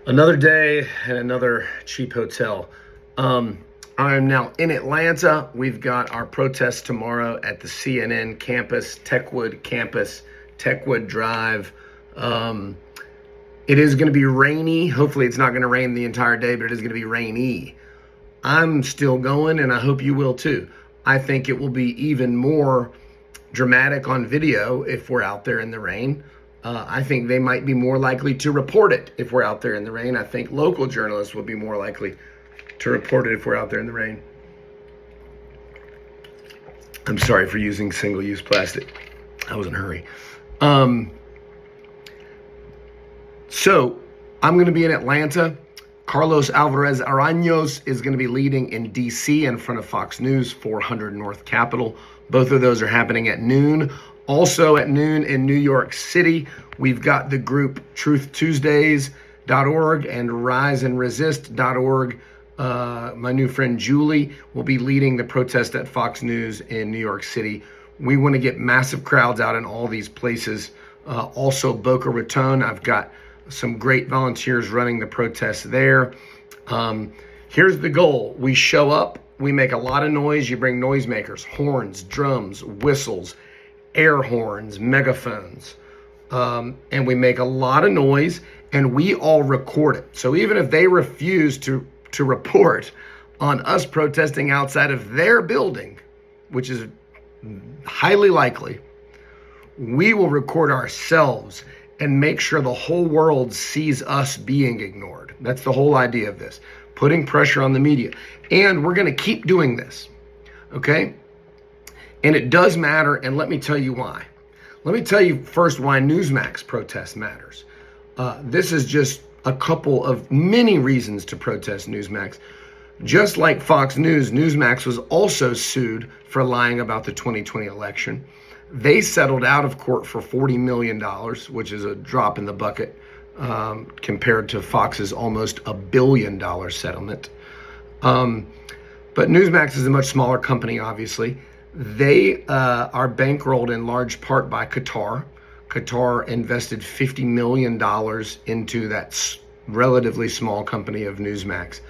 Another day and another cheap hotel. I'm now in Atlanta. We've got our protest tomorrow at the CNN campus, Techwood campus, Techwood Drive. It is going to be rainy. Hopefully it's not going to rain the entire day, but it is going to be rainy. I'm still going, and I hope you will too. I think it will be even more dramatic on video if we're out there in the rain. I think they might be more likely to report it if we're out there in the rain. I think local journalists will be more likely to report it if we're out there in the rain. I'm sorry for using single-use plastic. I was in a hurry. So I'm going to be in Atlanta. Carlos Alvarez Araños is going to be leading in D.C. in front of Fox News, 400 North Capitol. Both of those are happening at noon. Also at noon in New York City, we've got the group truthtuesdays.org and riseandresist.org. My new friend Julie will be leading the protest at Fox News in New York City. We want to get massive crowds out in all these places. Also Boca Raton, I've got some great volunteers running the protest there. Here's the goal. We show up, we make a lot of noise. You bring noisemakers, horns, drums, whistles, air horns, megaphones, and we make a lot of noise, and we all record it. So even if they refuse to report on us protesting outside of their building, which is highly likely, we will record ourselves and make sure the whole world sees us being ignored. That's the whole idea of this, putting pressure on the media. And we're going to keep doing this, okay? And it does matter, and let me tell you why. Let me tell you first why Newsmax protest matters. This is just a couple of many reasons to protest Newsmax. Just like Fox News, Newsmax was also sued for lying about the 2020 election. They settled out of court for $40 million, which is a drop in the bucket compared to Fox's almost $1 billion settlement. But Newsmax is a much smaller company, obviously. They are bankrolled in large part by Qatar. Qatar invested $50 million into that relatively small company of Newsmax.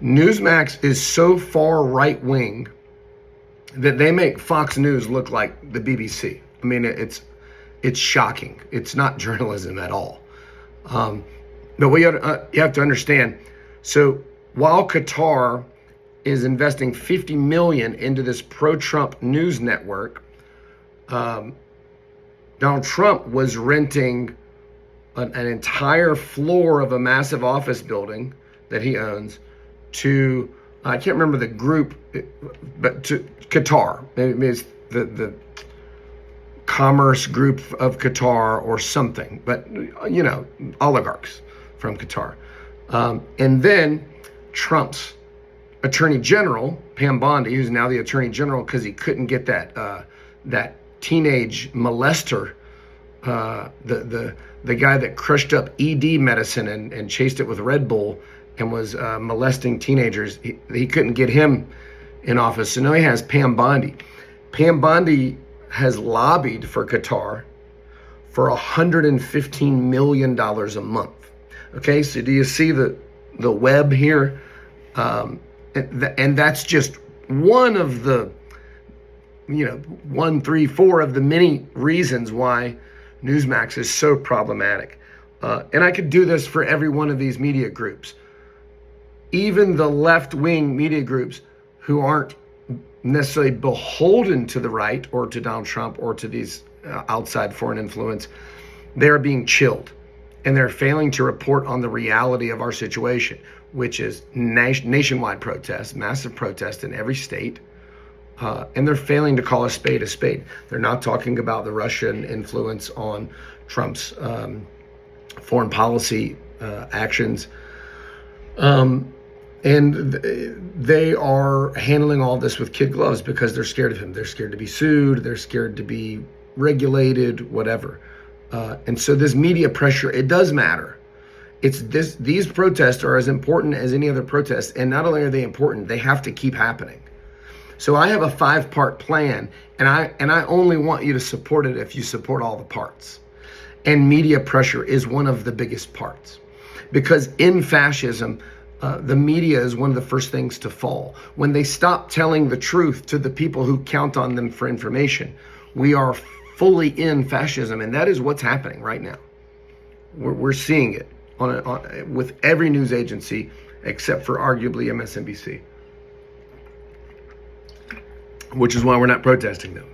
Newsmax is so far right-wing that they make Fox News look like the BBC. I mean, it's shocking. It's not journalism at all. But you have to understand, so while Qatar is investing $50 million into this pro-Trump news network, Donald Trump was renting an entire floor of a massive office building that he owns to, I can't remember the group, but to Qatar. Maybe it's the Commerce Group of Qatar or something, but you know, oligarchs from Qatar. And then Trump's Attorney General, Pam Bondi, who's now the Attorney General because he couldn't get that teenage molester, the guy that crushed up ED medicine and chased it with Red Bull and was molesting teenagers. He couldn't get him in office. So now he has Pam Bondi. Pam Bondi has lobbied for Qatar for $115 million a month. Okay, so do you see the web here? And that's just one of the, 1, 3, 4 of the many reasons why Newsmax is so problematic. And I could do this for every one of these media groups. Even the left-wing media groups who aren't necessarily beholden to the right or to Donald Trump or to these outside foreign influence, they're being chilled. And they're failing to report on the reality of our situation, which is nationwide protests, massive protests in every state. And they're failing to call a spade a spade. They're not talking about the Russian influence on Trump's foreign policy actions. And they are handling all this with kid gloves because they're scared of him. They're scared to be sued. They're scared to be regulated, whatever. And so this media pressure, it does matter. These protests are as important as any other protest. And not only are they important, they have to keep happening. So I have a 5-part plan, and I only want you to support it if you support all the parts. And media pressure is one of the biggest parts. Because in fascism, the media is one of the first things to fall. When they stop telling the truth to the people who count on them for information, we are fully in fascism, and that is what's happening right now. We're seeing it with every news agency except for arguably MSNBC, which is why we're not protesting them.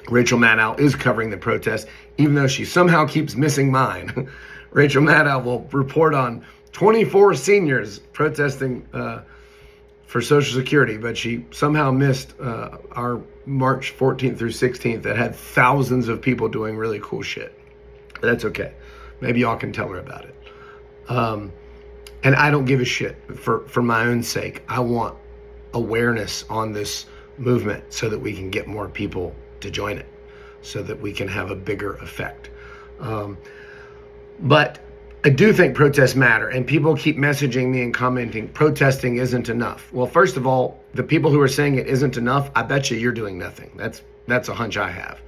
Rachel Maddow is covering the protest, even though she somehow keeps missing mine. Rachel Maddow will report on 24 seniors protesting for Social Security, but she somehow missed our March 14th through 16th that had thousands of people doing really cool shit. But that's okay. Maybe y'all can tell her about it. And I don't give a shit for my own sake. I want awareness on this movement so that we can get more people to join it, so that we can have a bigger effect. But I do think protests matter, and people keep messaging me and commenting, protesting isn't enough. Well, first of all, the people who are saying it isn't enough, I bet you're doing nothing. That's a hunch I have.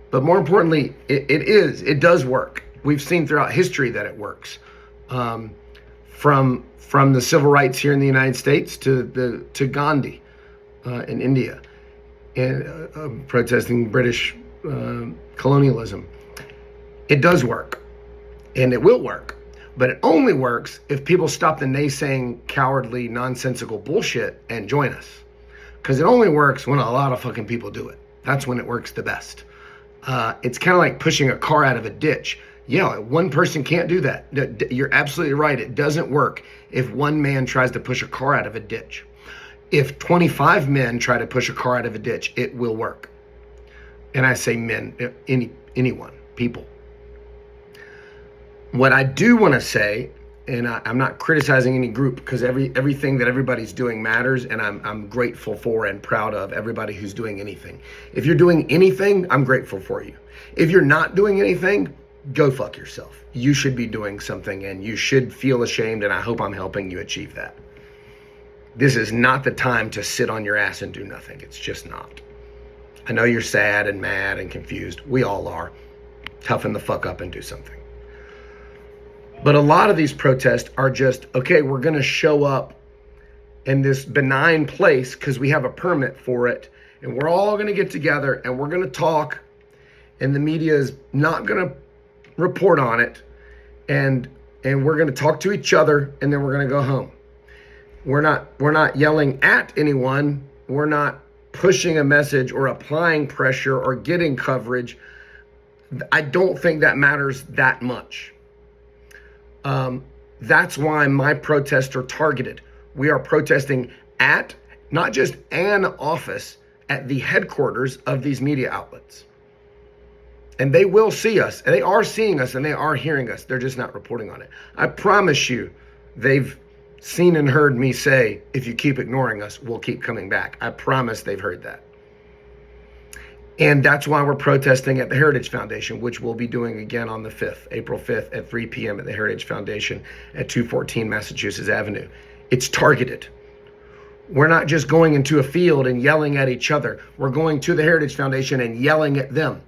But more importantly, it does work. We've seen throughout history that it works. From the civil rights here in the United States to Gandhi in India, and protesting British colonialism. It does work, and it will work, but it only works if people stop the naysaying, cowardly, nonsensical bullshit and join us. Because it only works when a lot of fucking people do it. That's when it works the best. It's kind of like pushing a car out of a ditch. Yeah, one person can't do that. You're absolutely right. It doesn't work if one man tries to push a car out of a ditch. If 25 men try to push a car out of a ditch, it will work. And I say men, anyone, people. What I do want to say, and I'm not criticizing any group, because everything that everybody's doing matters, and I'm grateful for and proud of everybody who's doing anything. If you're doing anything, I'm grateful for you. If you're not doing anything, go fuck yourself. You should be doing something, and you should feel ashamed, and I hope I'm helping you achieve that. This is not the time to sit on your ass and do nothing. It's just not. I know you're sad and mad and confused. We all are. Toughen the fuck up and do something. But a lot of these protests are just, okay, we're going to show up in this benign place because we have a permit for it, and we're all going to get together and we're going to talk, and the media is not going to report on it, and we're going to talk to each other, and then we're going to go home. We're not yelling at anyone. We're not pushing a message or applying pressure or getting coverage. I don't think that matters that much. That's why my protests are targeted. We are protesting at not just an office, at the headquarters of these media outlets. And they will see us, and they are seeing us, and they are hearing us. They're just not reporting on it. I promise you, they've seen and heard me say, if you keep ignoring us, we'll keep coming back. I promise they've heard that. And that's why we're protesting at the Heritage Foundation, which we'll be doing again on the 5th, April 5th at 3 p.m. at the Heritage Foundation at 214 Massachusetts Avenue. It's targeted. We're not just going into a field and yelling at each other. We're going to the Heritage Foundation and yelling at them.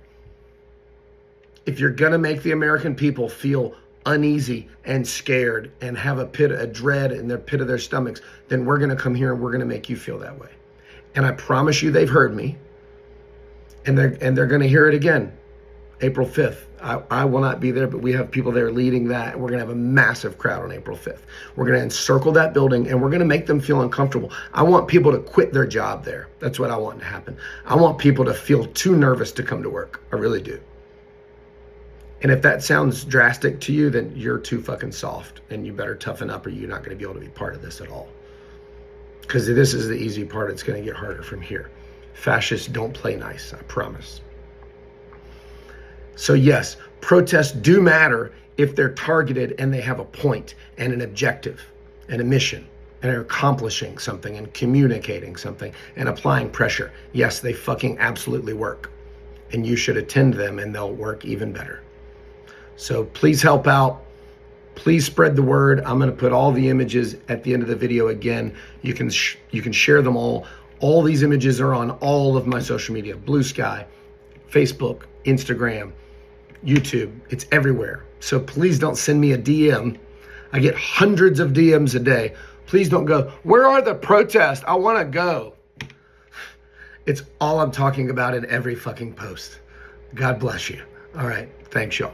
If you're going to make the American people feel uneasy and scared and have a dread in their pit of their stomachs, then we're going to come here and we're going to make you feel that way. And I promise you they've heard me. And they're going to hear it again, April 5th. I will not be there, but we have people there leading that. We're going to have a massive crowd on April 5th. We're going to encircle that building, and we're going to make them feel uncomfortable. I want people to quit their job there. That's what I want to happen. I want people to feel too nervous to come to work. I really do. And if that sounds drastic to you, then you're too fucking soft, and you better toughen up, or you're not going to be able to be part of this at all. Because this is the easy part. It's going to get harder from here. Fascists don't play nice, I promise. So yes, protests do matter if they're targeted and they have a point and an objective and a mission and are accomplishing something and communicating something and applying pressure. Yes, they fucking absolutely work. And you should attend them, and they'll work even better. So please help out. Please spread the word. I'm going to put all the images at the end of the video again. You can share them all. All these images are on all of my social media: Blue Sky, Facebook, Instagram, YouTube. It's everywhere. So please don't send me a DM. I get hundreds of DMs a day. Please don't go, where are the protests? I want to go. It's all I'm talking about in every fucking post. God bless you. All right. Thanks, y'all.